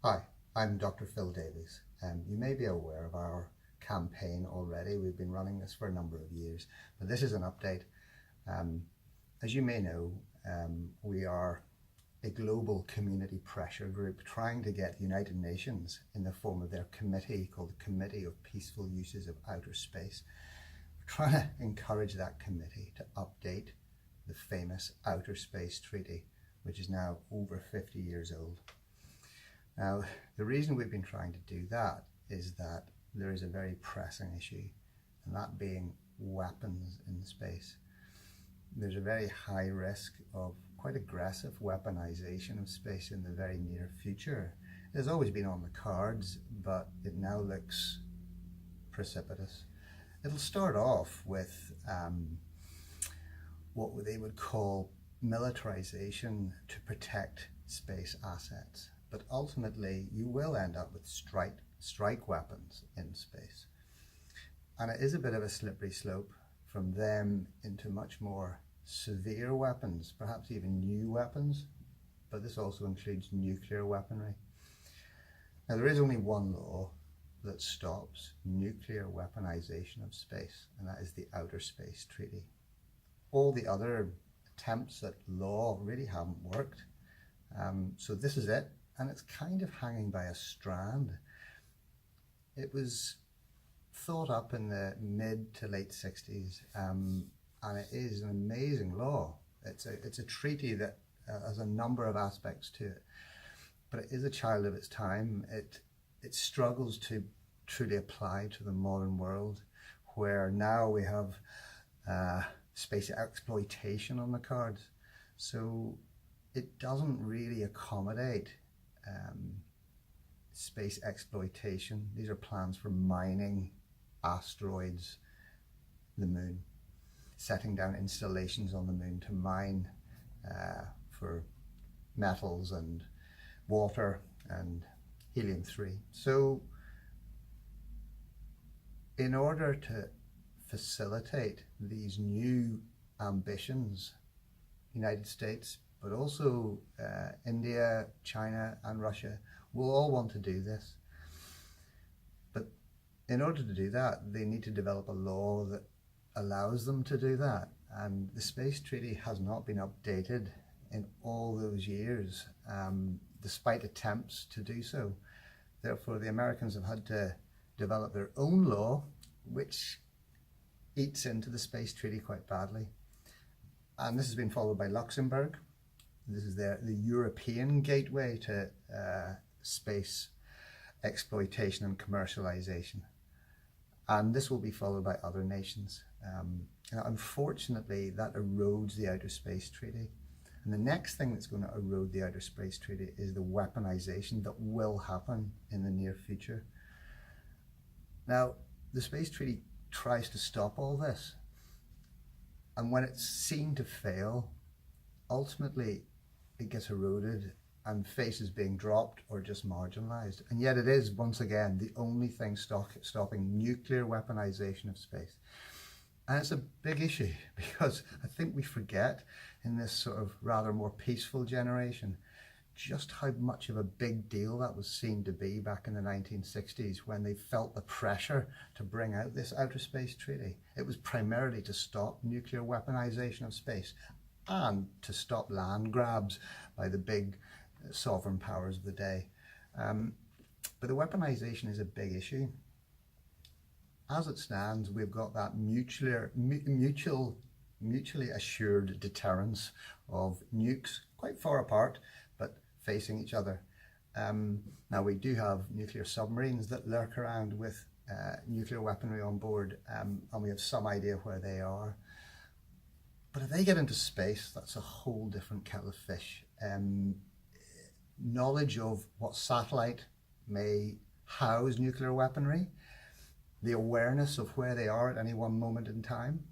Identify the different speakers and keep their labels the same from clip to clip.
Speaker 1: Hi, I'm Dr. Phil Davies. You may be aware of our campaign already. We've been running this for a number of years, but this is an update. As you may know, we are a global community pressure group trying to get the United Nations in the form of their committee called the Committee of Peaceful Uses of Outer Space. We're trying to encourage that committee to update the famous Outer Space Treaty, which is now over 50 years old. Now, the reason we've been trying to do that is that there is a very pressing issue, and that being weapons in space. There's a very high risk of quite aggressive weaponization of space in the very near future. It has always been on the cards, but it now looks precipitous. It'll start off with what they would call militarization to protect space assets. But ultimately, you will end up with strike weapons in space. And it is a bit of a slippery slope from them into much more severe weapons, perhaps even new weapons, but this also includes nuclear weaponry. Now, there is only one law that stops nuclear weaponization of space, and that is the Outer Space Treaty. All the other attempts at law really haven't worked. So this is it. And it's kind of hanging by a strand. It was thought up in the mid to late 60s, and it is an amazing law. It's a treaty that has a number of aspects to it, but it is a child of its time. It struggles to truly apply to the modern world, where now we have space exploitation on the cards. So it doesn't really accommodate space exploitation. These are plans for mining asteroids, the moon, setting down installations on the moon to mine for metals and water and helium-3. So in order to facilitate these new ambitions, United States, but also India, China and Russia will all want to do this. But in order to do that, they need to develop a law that allows them to do that. And the Space Treaty has not been updated in all those years, despite attempts to do so. Therefore, the Americans have had to develop their own law, which eats into the Space Treaty quite badly. And this has been followed by Luxembourg. This is the European gateway to space exploitation and commercialization. And this will be followed by other nations. Now, unfortunately, that erodes the Outer Space Treaty. And the next thing that's going to erode the Outer Space Treaty is the weaponization that will happen in the near future. Now, the Space Treaty tries to stop all this. And when it's seen to fail, ultimately, it gets eroded and faces being dropped or just marginalized. And yet it is, once again, the only thing stopping nuclear weaponization of space. And it's a big issue because I think we forget in this sort of rather more peaceful generation just how much of a big deal that was seen to be back in the 1960s when they felt the pressure to bring out this Outer Space Treaty. It was primarily to stop nuclear weaponization of space and to stop land grabs by the big sovereign powers of the day. But the weaponization is a big issue. As it stands, we've got that mutually assured deterrence of nukes quite far apart, but facing each other. Now, we do have nuclear submarines that lurk around with nuclear weaponry on board, and we have some idea where they are. But if they get into space, that's a whole different kettle of fish. Knowledge of what satellite may house nuclear weaponry, the awareness of where they are at any one moment in time.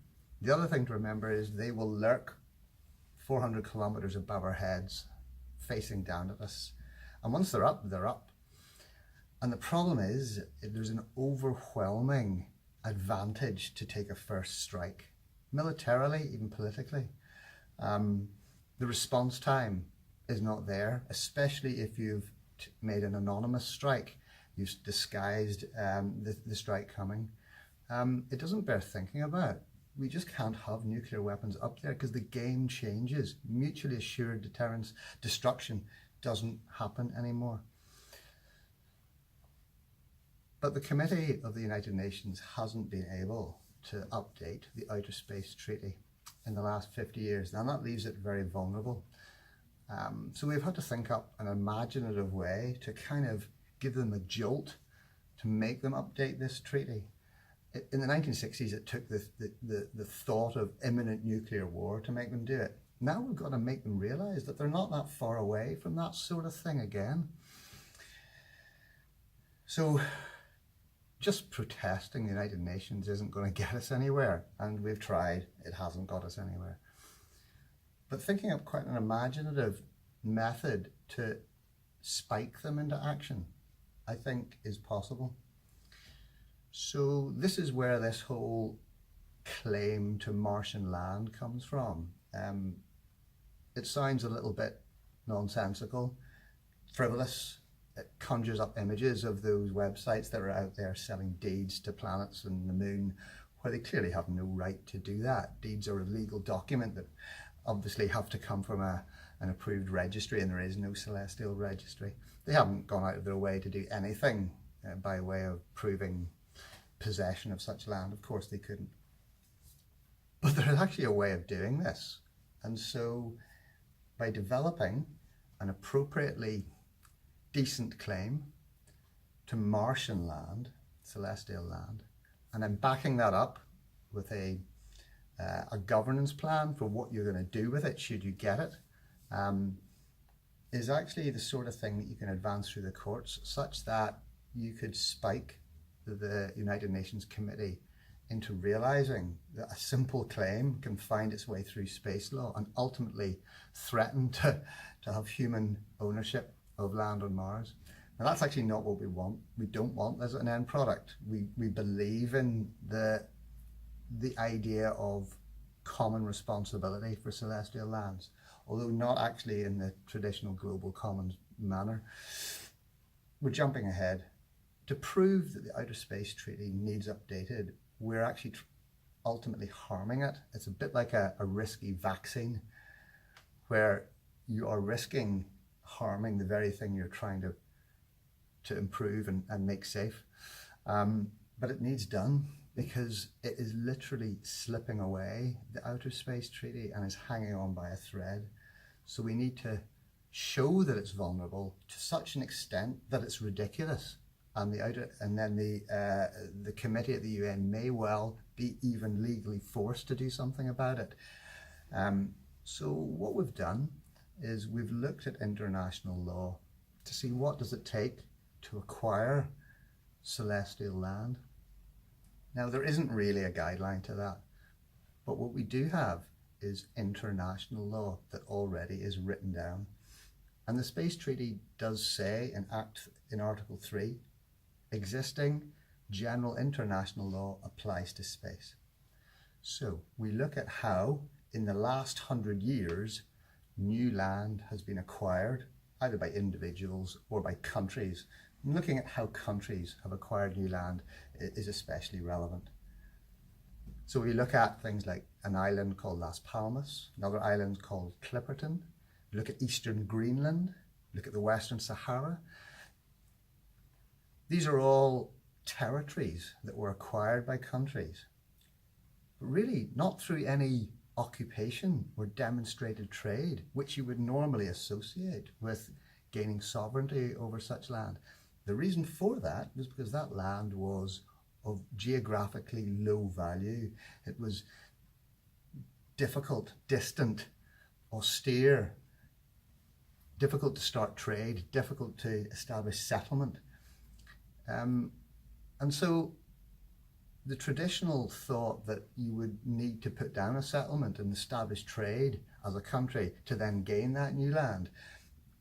Speaker 1: The other thing to remember is they will lurk 400 kilometers above our heads, facing down at us. And once they're up, they're up. And the problem is, there's an overwhelming advantage to take a first strike, militarily, even politically. The response time is not there, especially if you've made an anonymous strike. You've disguised the strike coming. It doesn't bear thinking about. We just can't have nuclear weapons up there because the game changes. Mutually assured deterrence, destruction doesn't happen anymore. But the Committee of the United Nations hasn't been able to update the Outer Space Treaty in the last 50 years, and that leaves it very vulnerable. So we've had to think up an imaginative way to kind of give them a jolt to make them update this treaty. In the 1960s, it took the thought of imminent nuclear war to make them do it. Now we've got to make them realise that they're not that far away from that sort of thing again. So just protesting the United Nations isn't going to get us anywhere, and we've tried, it hasn't got us anywhere. But thinking up quite an imaginative method to spike them into action, I think, is possible. So this is where this whole claim to Martian land comes from. It sounds a little bit nonsensical, frivolous. It conjures up images of those websites that are out there selling deeds to planets and the moon, where they clearly have no right to do that. Deeds are a legal document that obviously have to come from an approved registry, and there is no celestial registry. They haven't gone out of their way to do anything by way of proving possession of such land. Of course they couldn't. But there's actually a way of doing this. And so by developing an appropriately decent claim to Martian land, celestial land, and then backing that up with a governance plan for what you're going to do with it should you get it, is actually the sort of thing that you can advance through the courts, such that you could spike the United Nations Committee into realizing that a simple claim can find its way through space law and ultimately threaten to have human ownership of land on Mars. Now that's actually not what we want. We don't want as an end product. We believe in the idea of common responsibility for celestial lands, although not actually in the traditional global commons manner. We're jumping ahead. To prove that the Outer Space Treaty needs updated, we're actually ultimately harming it. It's a bit like a risky vaccine, where you are risking harming the very thing you're trying to improve and make safe. But it needs done, because it is literally slipping away, the Outer Space Treaty, and is hanging on by a thread. So we need to show that it's vulnerable to such an extent that it's ridiculous. And then the committee at the UN may well be even legally forced to do something about it. So what we've done is we've looked at international law to see what does it take to acquire celestial land. Now there isn't really a guideline to that, but what we do have is international law that already is written down. And the Space Treaty does say in Article 3, existing general international law applies to space. So we look at how in the last 100 years new land has been acquired, either by individuals or by countries. And looking at how countries have acquired new land is especially relevant. So we look at things like an island called Las Palmas, another island called Clipperton. We look at eastern Greenland, look at the Western Sahara. These are all territories that were acquired by countries, but really not through any occupation or demonstrated trade, which you would normally associate with gaining sovereignty over such land. The reason for that was because that land was of geographically low value. It was difficult, distant, austere, difficult to start trade, difficult to establish settlement. And so the traditional thought that you would need to put down a settlement and establish trade as a country to then gain that new land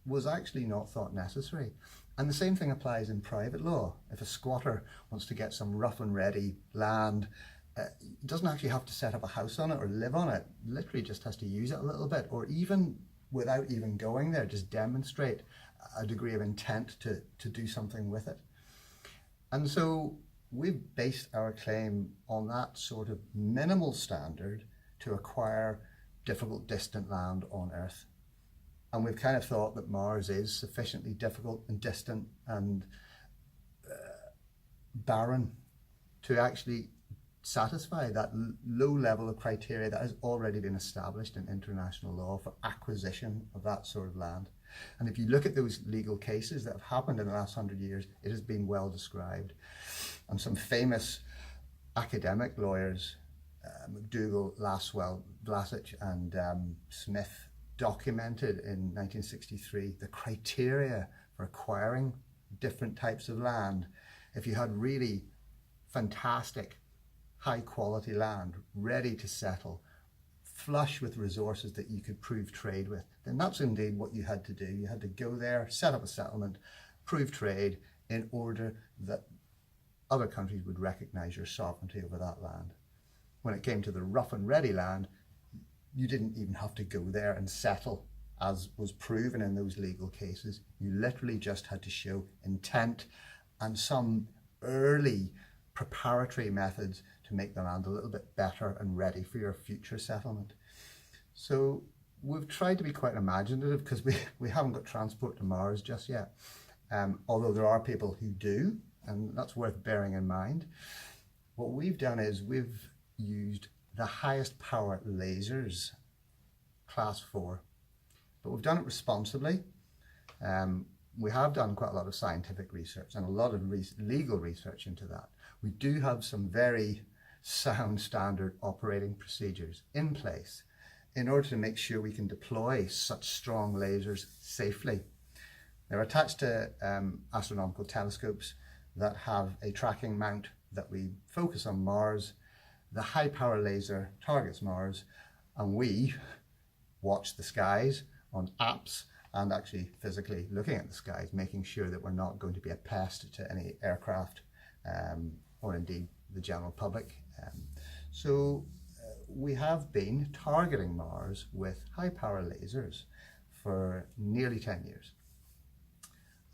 Speaker 1: was actually not thought necessary. And the same thing applies in private law. If a squatter wants to get some rough and ready land, it doesn't actually have to set up a house on it or live on it. Literally just has to use it a little bit, or even without even going there, just demonstrate a degree of intent to do something with it. And so we've based our claim on that sort of minimal standard to acquire difficult, distant land on Earth. And we've kind of thought that Mars is sufficiently difficult and distant and barren to actually satisfy that low level of criteria that has already been established in international law for acquisition of that sort of land. And if you look at those legal cases that have happened in the last 100 years, it has been well described. And some famous academic lawyers, McDougall, Laswell, Blasich, and Smith, documented in 1963 the criteria for acquiring different types of land. If you had really fantastic, high quality land, ready to settle, flush with resources that you could prove trade with, then that's indeed what you had to do. You had to go there, set up a settlement, prove trade in order that other countries would recognize your sovereignty over that land. When it came to the rough and ready land, you didn't even have to go there and settle, as was proven in those legal cases. You literally just had to show intent and some early preparatory methods to make the land a little bit better and ready for your future settlement. So we've tried to be quite imaginative because we haven't got transport to Mars just yet, although there are people who do, and that's worth bearing in mind. What we've done is we've used the highest power lasers, class 4, but we've done it responsibly. We have done quite a lot of scientific research and a lot of legal research into that. We do have some very sound standard operating procedures in place in order to make sure we can deploy such strong lasers safely. They're attached to astronomical telescopes that have a tracking mount that we focus on Mars. The high power laser targets Mars, and we watch the skies on apps and actually physically looking at the skies, making sure that we're not going to be a pest to any aircraft or indeed the general public. So we have been targeting Mars with high power lasers for nearly 10 years.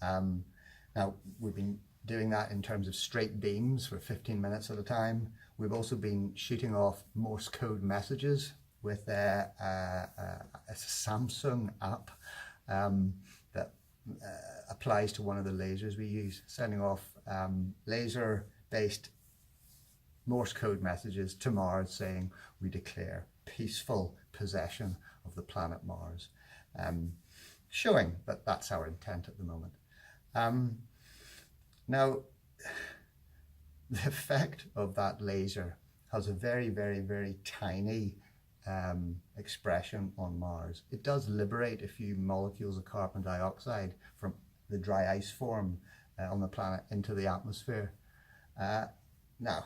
Speaker 1: Now we've been doing that in terms of straight beams for 15 minutes at a time. We've also been shooting off Morse code messages with a Samsung app that applies to one of the lasers we use, sending off laser-based Morse code messages to Mars saying we declare peaceful possession of the planet Mars, showing that that's our intent at the moment. Now, the effect of that laser has a very, very, very tiny expression on Mars. It does liberate a few molecules of carbon dioxide from the dry ice form on the planet into the atmosphere. Now,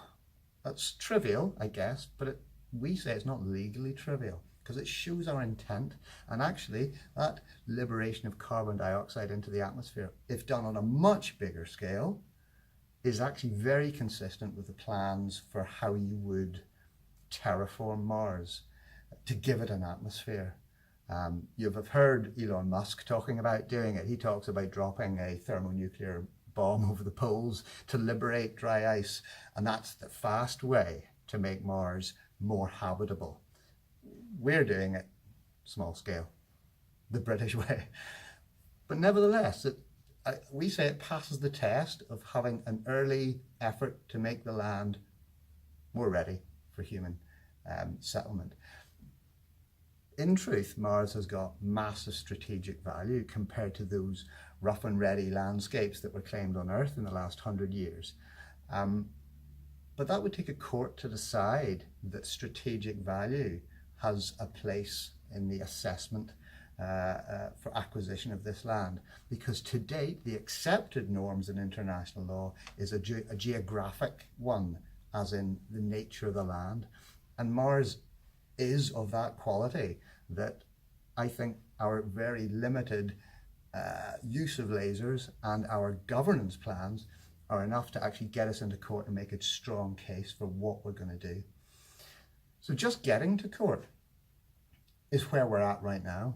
Speaker 1: that's trivial, I guess, but we say it's not legally trivial because it shows our intent. And actually, that liberation of carbon dioxide into the atmosphere, if done on a much bigger scale, is actually very consistent with the plans for how you would terraform Mars to give it an atmosphere. You've heard Elon Musk talking about doing it. He talks about dropping a thermonuclear bomb over the poles to liberate dry ice, and that's the fast way to make Mars more habitable. We're doing it small scale, the British way. But nevertheless, we say it passes the test of having an early effort to make the land more ready for human settlement. In truth, Mars has got massive strategic value compared to those rough and ready landscapes that were claimed on Earth in the last 100 years. But that would take a court to decide that strategic value has a place in the assessment for acquisition of this land, because to date the accepted norms in international law is a geographic one, as in the nature of the land, and Mars is of that quality that I think our very limited use of lasers and our governance plans are enough to actually get us into court and make a strong case for what we're going to do. So just getting to court is where we're at right now.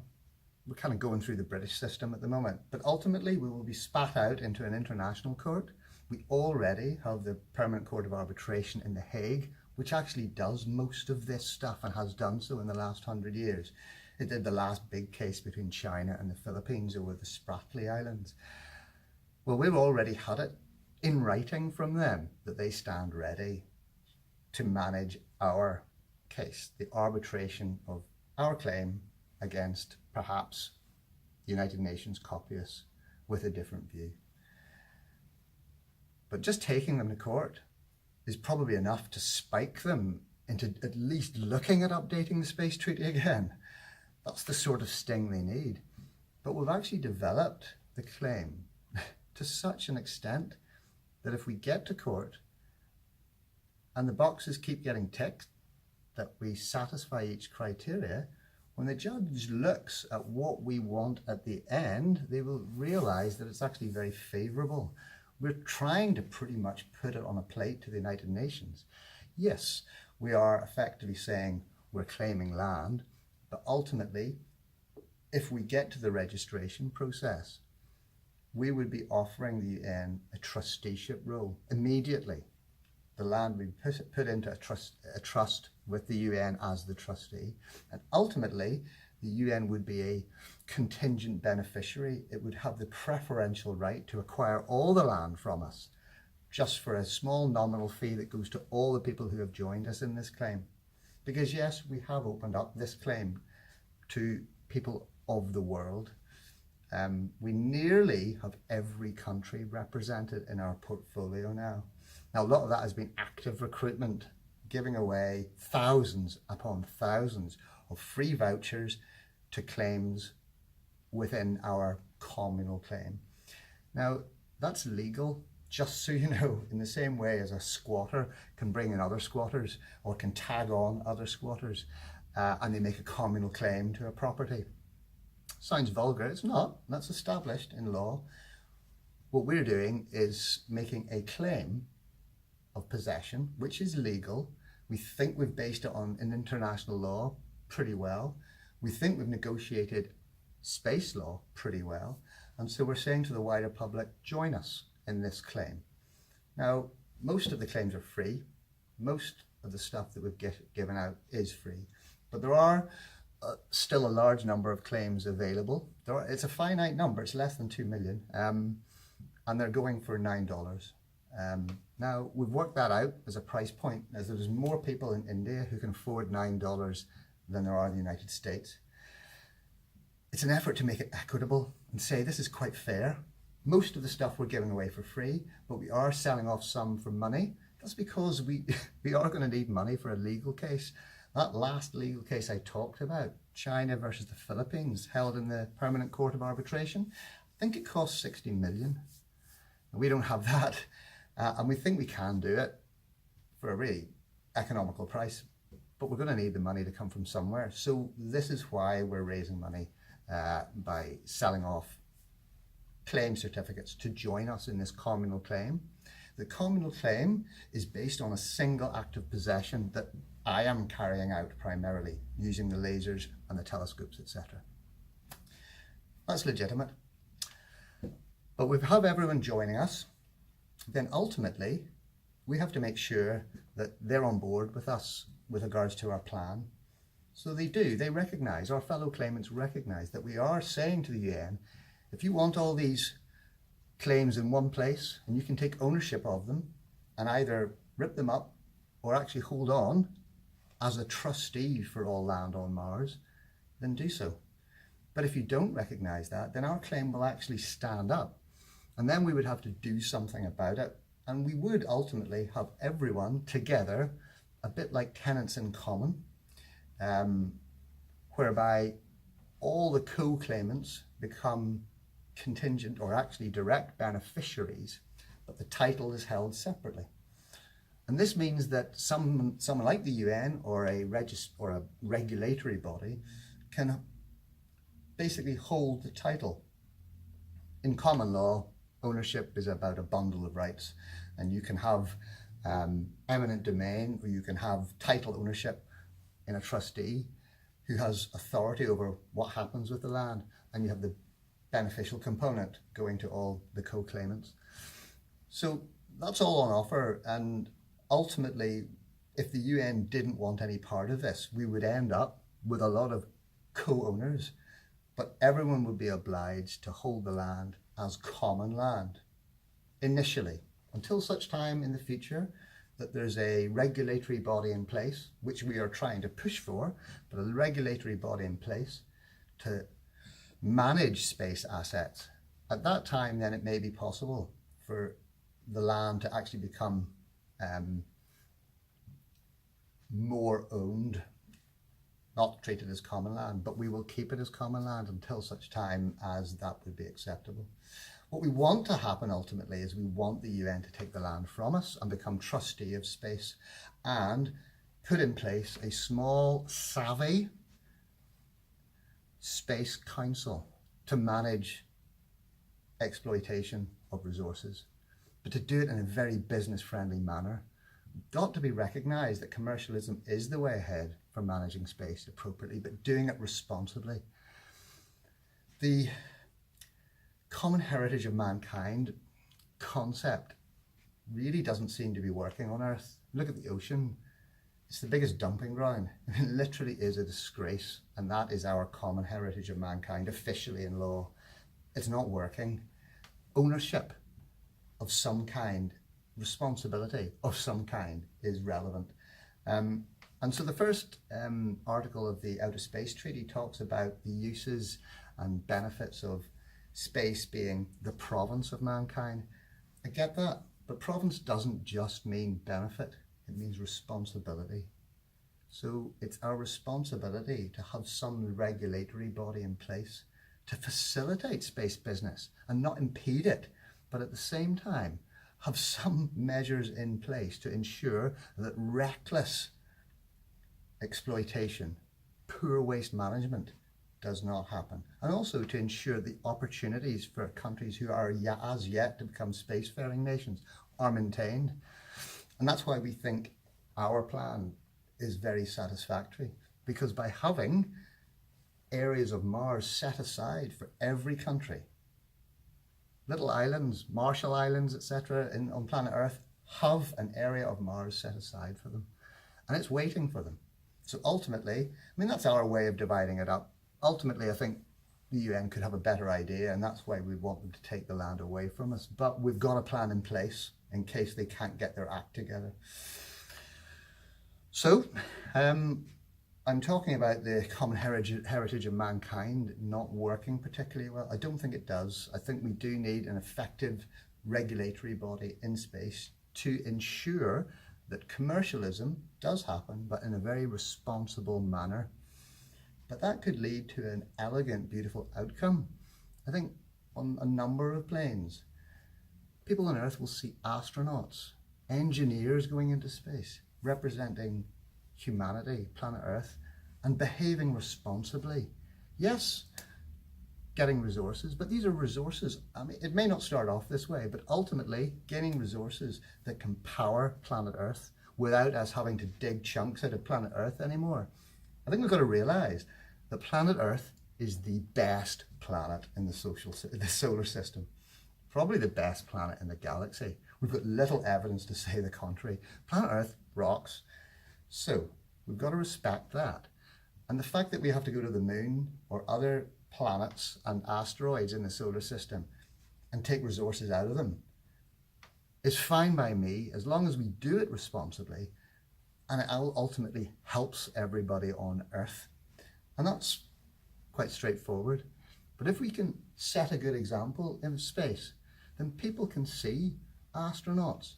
Speaker 1: we're kind of going through the British system at the moment, but ultimately we will be spat out into an international court. We already have the Permanent Court of Arbitration in The Hague, which actually does most of this stuff and has done so in the last 100 years. It did the last big case between China and the Philippines over the Spratly Islands. Well, we've already had it in writing from them that they stand ready to manage our case, the arbitration of our claim against perhaps the United Nations copyists with a different view. But just taking them to court is probably enough to spike them into at least looking at updating the space treaty again. That's the sort of sting they need. But we've actually developed the claim to such an extent that if we get to court and the boxes keep getting ticked, that we satisfy each criteria, when the judge looks at what we want at the end, they will realize that it's actually very favorable. We're trying to pretty much put it on a plate to the United Nations. Yes, we are effectively saying we're claiming land, but ultimately, if we get to the registration process, we would be offering the UN a trusteeship role immediately. The land would be put into a trust with the UN as the trustee, and ultimately the UN would be a contingent beneficiary. It would have the preferential right to acquire all the land from us, just for a small nominal fee that goes to all the people who have joined us in this claim. Because yes, we have opened up this claim to people of the world. We nearly have every country represented in our portfolio now. Now, a lot of that has been active recruitment, giving away thousands upon thousands of free vouchers to claims within our communal claim. Now, that's legal, just so you know, in the same way as a squatter can bring in other squatters or can tag on other squatters and they make a communal claim to a property. Sounds vulgar, it's not, that's established in law. What we're doing is making a claim of possession, which is legal. We think we've based it on an international law pretty well. We think we've negotiated space law pretty well. And so we're saying to the wider public, join us in this claim. Now, most of the claims are free. Most of the stuff that we've given out is free. But there are still a large number of claims available. It's a finite number, it's less than 2 million, and they're going for $9. Now, we've worked that out as a price point, as there's more people in India who can afford $9 than there are in the United States. It's an effort to make it equitable and say this is quite fair. Most of the stuff we're giving away for free, but we are selling off some for money. That's because we are going to need money for a legal case. That last legal case I talked about, China versus the Philippines, held in the Permanent Court of Arbitration, I think it cost 60 million. We don't have that, and we think we can do it for a really economical price, but we're going to need the money to come from somewhere. So this is why we're raising money by selling off claim certificates to join us in this communal claim. The communal claim is based on a single act of possession that I am carrying out primarily using the lasers and the telescopes, etc. That's legitimate. But we have everyone joining us, then ultimately we have to make sure that they're on board with us with regards to our plan. So they recognize, our fellow claimants recognize that we are saying to the UN, if you want all these claims in one place and you can take ownership of them and either rip them up or actually hold on as a trustee for all land on Mars, then do so. But if you don't recognize that, then our claim will actually stand up. And then we would have to do something about it. And we would ultimately have everyone together, a bit like tenants in common, whereby all the co-claimants become contingent or actually direct beneficiaries, but the title is held separately. And this means that someone like the UN or a regulatory body can basically hold the title. In common law, ownership is about a bundle of rights, and you can have eminent domain, or you can have title ownership in a trustee who has authority over what happens with the land. and you have the beneficial component going to all the co-claimants. So that's all on offer, and ultimately, if the UN didn't want any part of this, we would end up with a lot of co-owners, but everyone would be obliged to hold the land as common land initially, until such time in the future that there's a regulatory body in place, which we are trying to push for, but a regulatory body in place to manage space assets. At that time, then it may be possible for the land to actually become more owned, not treated as common land, but we will keep it as common land until such time as that would be acceptable. What we want to happen ultimately is we want the UN to take the land from us and become trustee of space and put in place a small, savvy space council to manage exploitation of resources, but to do it in a very business-friendly manner. Got to be recognised that commercialism is the way ahead for managing space appropriately, but doing it responsibly. The common heritage of mankind concept really doesn't seem to be working on Earth. Look at the ocean. It's the biggest dumping ground. It literally is a disgrace, and that is our common heritage of mankind officially in law. It's not working. Ownership of some kind, responsibility of some kind is relevant. And so the first article of the Outer Space Treaty talks about the uses and benefits of space being the province of mankind. I get that, but province doesn't just mean benefit, it means responsibility. So it's our responsibility to have some regulatory body in place to facilitate space business and not impede it, but at the same time have some measures in place to ensure that reckless exploitation, poor waste management does not happen, and also to ensure the opportunities for countries who are as yet to become spacefaring nations are maintained. And that's why we think our plan is very satisfactory, because by having areas of Mars set aside for every country, little islands, Marshall Islands, etc., on planet Earth have an area of Mars set aside for them, and it's waiting for them. So ultimately, I mean, that's our way of dividing it up. Ultimately, I think the UN could have a better idea, and that's why we want them to take the land away from us. But we've got a plan in place in case they can't get their act together. So, I'm talking about the common heritage of mankind not working particularly well. I don't think it does. I think we do need an effective regulatory body in space to ensure that commercialism does happen, but in a very responsible manner. But that could lead to an elegant, beautiful outcome. I think on a number of planes, people on Earth will see astronauts, engineers going into space, representing humanity, planet Earth, and behaving responsibly. Yes, getting resources, but these are resources. I mean, it may not start off this way, but ultimately gaining resources that can power planet Earth without us having to dig chunks out of planet Earth anymore. I think we've got to realize that planet Earth is the best planet in the solar system. Probably the best planet in the galaxy. We've got little evidence to say the contrary. Planet Earth rocks. So we've got to respect that. And the fact that we have to go to the moon or other planets and asteroids in the solar system and take resources out of them is fine by me, as long as we do it responsibly and it ultimately helps everybody on Earth. And that's quite straightforward. But if we can set a good example in space, then people can see astronauts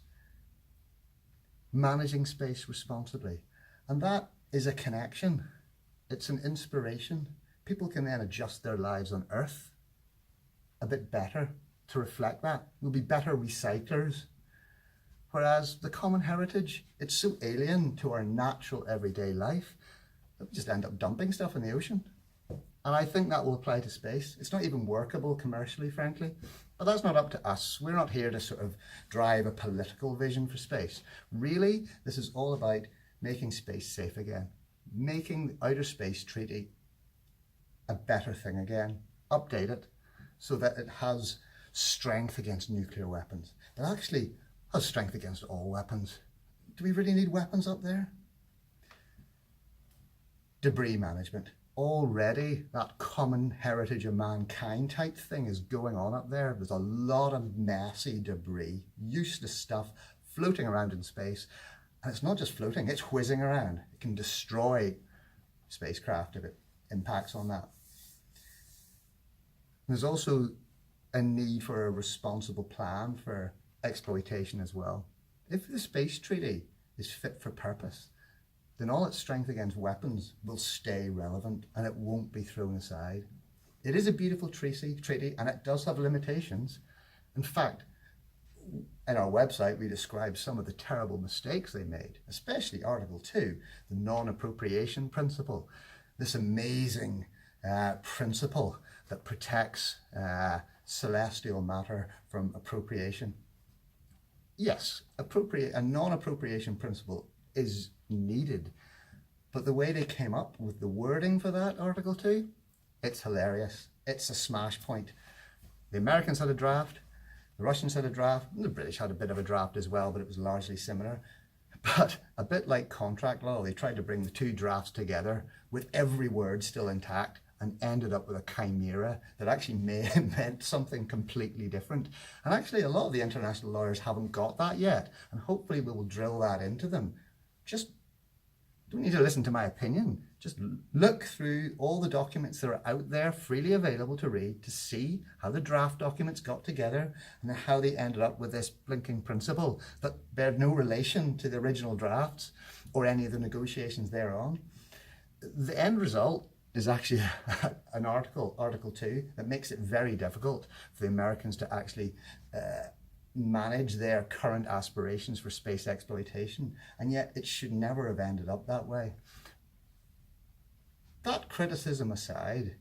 Speaker 1: managing space responsibly. And that is a connection. It's an inspiration. People can then adjust their lives on Earth a bit better to reflect that. We'll be better recyclers. Whereas the common heritage, it's so alien to our natural everyday life that we just end up dumping stuff in the ocean. And I think that will apply to space. It's not even workable commercially, frankly, but that's not up to us. We're not here to sort of drive a political vision for space. Really, this is all about making space safe again, making the Outer Space Treaty a better thing again. update it so that it has strength against nuclear weapons. It actually has strength against all weapons. Do we really need weapons up there? Debris management. Already that common heritage of mankind type thing is going on up there. There's a lot of messy debris, useless stuff floating around in space. And it's not just floating, it's whizzing around. It can destroy spacecraft if it impacts on that. There's also a need for a responsible plan for exploitation as well. If the space treaty is fit for purpose, then all its strength against weapons will stay relevant and it won't be thrown aside. It is a beautiful treaty and it does have limitations. In fact, in our website, we describe some of the terrible mistakes they made, especially Article 2, the non-appropriation principle, this amazing principle that protects celestial matter from appropriation. Yes, a non-appropriation principle is needed, but the way they came up with the wording for that Article 2, it's hilarious. It's a smash point. The Americans had a draft, the Russians had a draft, and the British had a bit of a draft as well, but it was largely similar. But a bit like contract law, they tried to bring the two drafts together with every word still intact and ended up with a chimera that actually meant something completely different. And actually a lot of the international lawyers haven't got that yet, and hopefully we will drill that into them. Just don't need to listen to my opinion. Just look through all the documents that are out there freely available to read to see how the draft documents got together and how they ended up with this blinking principle that bear no relation to the original drafts or any of the negotiations thereon. The end result is actually an Article 2, that makes it very difficult for the Americans to actually manage their current aspirations for space exploitation, and yet it should never have ended up that way. That criticism aside,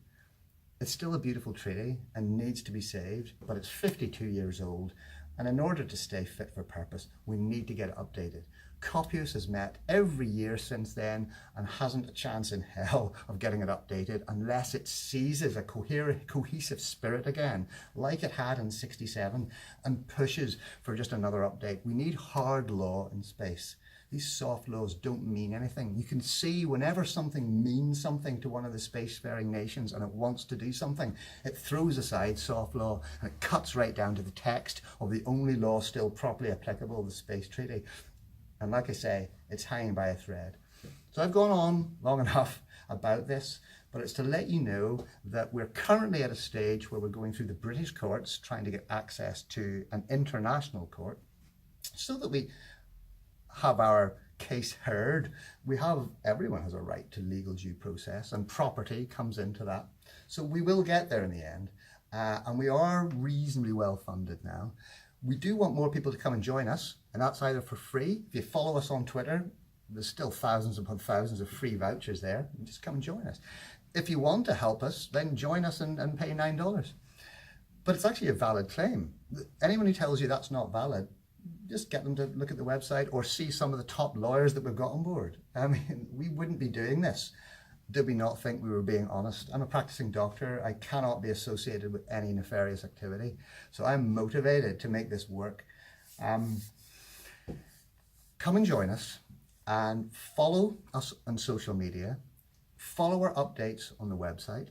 Speaker 1: it's still a beautiful treaty and needs to be saved, but it's 52 years old, and in order to stay fit for purpose, we need to get it updated. COPUOS has met every year since then and hasn't a chance in hell of getting it updated unless it seizes a cohesive spirit again, like it had in '67, and pushes for just another update. We need hard law in space. These soft laws don't mean anything. You can see whenever something means something to one of the spacefaring nations and it wants to do something, it throws aside soft law and it cuts right down to the text of the only law still properly applicable, the Space Treaty. And like I say, it's hanging by a thread. So I've gone on long enough about this, but it's to let you know that we're currently at a stage where we're going through the British courts trying to get access to an international court so that we have our case heard. Everyone has a right to legal due process, and property comes into that. So we will get there in the end, and we are reasonably well funded now. We do want more people to come and join us, and that's either for free. If you follow us on Twitter, there's still thousands upon thousands of free vouchers there. Just come and join us. If you want to help us, then join us and pay $9. But it's actually a valid claim. Anyone who tells you that's not valid, just get them to look at the website or see some of the top lawyers that we've got on board. I mean, we wouldn't be doing this did we not think we were being honest. I'm a practicing doctor. I cannot be associated with any nefarious activity. So I'm motivated to make this work. Come and join us and follow us on social media. Follow our updates on the website.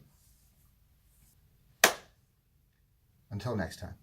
Speaker 1: Until next time.